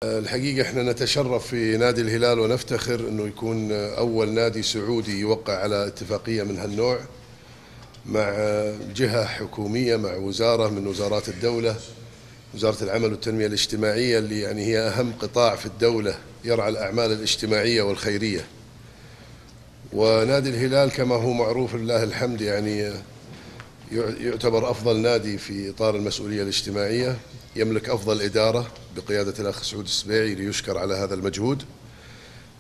الحقيقة احنا نتشرف في نادي الهلال ونفتخر انه يكون اول نادي سعودي يوقع على اتفاقية من هالنوع مع جهة حكومية، مع وزارة من وزارات الدولة، وزارة العمل والتنمية الاجتماعية، اللي يعني هي اهم قطاع في الدولة يرعى الاعمال الاجتماعية والخيرية. ونادي الهلال كما هو معروف لله الحمد يعني يعتبر أفضل نادي في إطار المسؤولية الاجتماعية، يملك أفضل إدارة بقيادة الأخ سعود السبيعي ليشكر على هذا المجهود.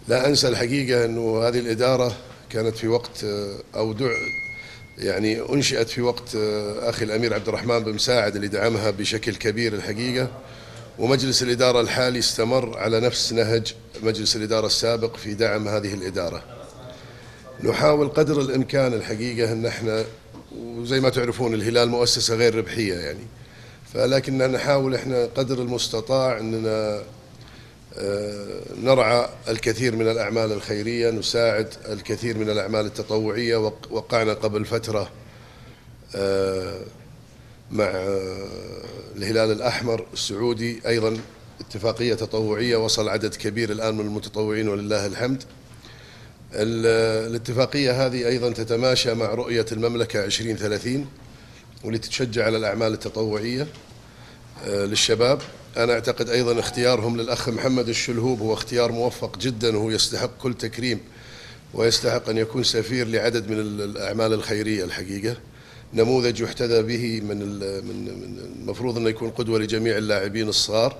لا أنسى الحقيقة أنه هذه الإدارة كانت في وقت يعني أنشئت في وقت أخي الأمير عبد الرحمن بن مساعد اللي دعمها بشكل كبير الحقيقة، ومجلس الإدارة الحالي استمر على نفس نهج مجلس الإدارة السابق في دعم هذه الإدارة. نحاول قدر الإمكان الحقيقة أن احنا، وزي ما تعرفون الهلال مؤسسة غير ربحية يعني، فلكننا نحاول احنا قدر المستطاع أننا نرعى الكثير من الأعمال الخيرية، نساعد الكثير من الأعمال التطوعية. وقعنا قبل فترة مع الهلال الأحمر السعودي أيضا اتفاقية تطوعية، وصل عدد كبير الآن من المتطوعين ولله الحمد. الاتفاقية هذه أيضا تتماشى مع رؤية المملكة 2030 واللي تشجع على الأعمال التطوعية للشباب. أنا أعتقد أيضا اختيارهم للأخ محمد الشلهوب هو اختيار موفق جدا، وهو يستحق كل تكريم ويستحق أن يكون سفير لعدد من الأعمال الخيرية الحقيقة، نموذج يحتذى به من المفروض أنه يكون قدوة لجميع اللاعبين الصغار.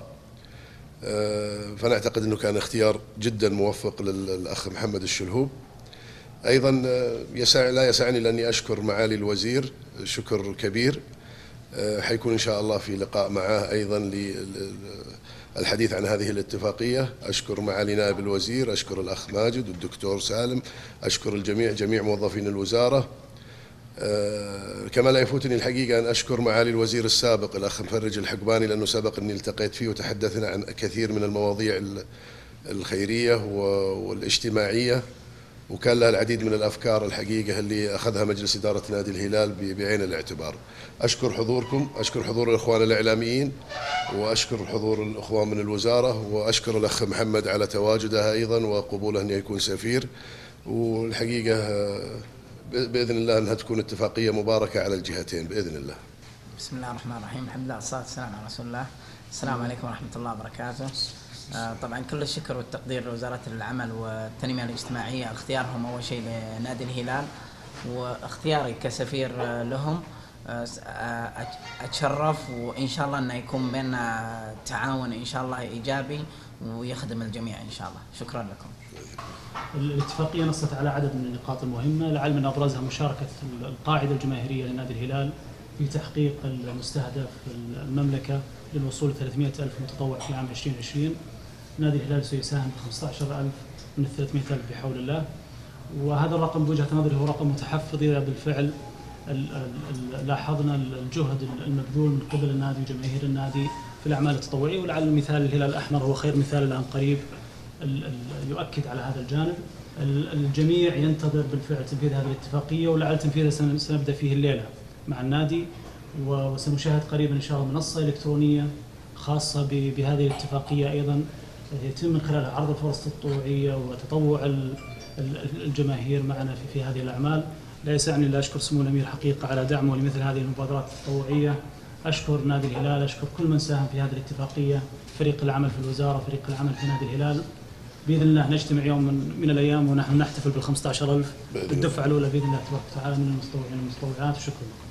فأنا أعتقد أنه كان اختيار جدا موفق للأخ محمد الشلهوب. أيضا لا يسعني لأني أشكر معالي الوزير شكر كبير، حيكون إن شاء الله في لقاء معه أيضا للحديث عن هذه الاتفاقية. أشكر معالي نائب الوزير، أشكر الأخ ماجد والدكتور سالم، أشكر الجميع، جميع موظفين الوزارة. كما لا يفوتني الحقيقة أن أشكر معالي الوزير السابق الأخ مفرج الحقباني، لأنه سبق أني التقيت فيه وتحدثنا عن كثير من المواضيع الخيرية والاجتماعية، وكان لها العديد من الأفكار الحقيقة اللي أخذها مجلس إدارة نادي الهلال بعين الاعتبار. أشكر حضوركم، أشكر حضور الإخوان الإعلاميين، وأشكر حضور الإخوان من الوزارة، وأشكر الأخ محمد على تواجده أيضا وقبوله أن يكون سفير. والحقيقة بإذن الله أنها تكون اتفاقية مباركة على الجهتين بإذن الله. بسم الله الرحمن الرحيم، الحمد لله والصلاة والسلام على رسول الله. السلام عليكم ورحمة الله وبركاته. طبعا كل الشكر والتقدير لوزارة العمل والتنمية الاجتماعية، اختيارهم أول شيء لنادي الهلال واختياري كسفير لهم. أتشرف وإن شاء الله أنه يكون بيننا تعاون إن شاء الله إيجابي ويخدم الجميع إن شاء الله. شكرا لكم. الاتفاقية نصت على عدد من النقاط المهمة، لعل من أبرزها مشاركة القاعدة الجماهيرية لنادي الهلال في تحقيق المستهدف المملكة للوصول 300 ألف متطوع في عام 2020. نادي الهلال سيساهم ب 15,000 من 300,000 بحول الله، وهذا الرقم بوجهة نظري هو رقم متحفظ إذا بالفعل لاحظنا الجهد المبذول من قبل النادي وجماهير النادي في الأعمال التطوعية. ولعل مثال الهلال الأحمر هو خير مثال الآن قريب يؤكد على هذا الجانب. الجميع ينتظر بالفعل تنفيذ هذه الاتفاقية، ولعل تنفيذها سنبدأ فيه الليلة مع النادي، وسنشاهد قريبا إن شاء الله منصة إلكترونية خاصة بهذه الاتفاقية أيضا يتم من خلالها عرض الفرص التطوعية وتطوع الجماهير معنا في هذه الأعمال. لا يسعني إلا أشكر سمو الأمير حقيقة على دعمه لمثل هذه المبادرات التطوعية. أشكر نادي الهلال، أشكر كل من ساهم في هذه الاتفاقية، فريق العمل في الوزارة، فريق العمل في نادي الهلال. بإذن الله نجتمع يوم من الأيام ونحن نحتفل بال 15,000 الدفعة الأولى بإذن الله تبارك وتعالى من المتطوعين والمتطوعات. شكرا.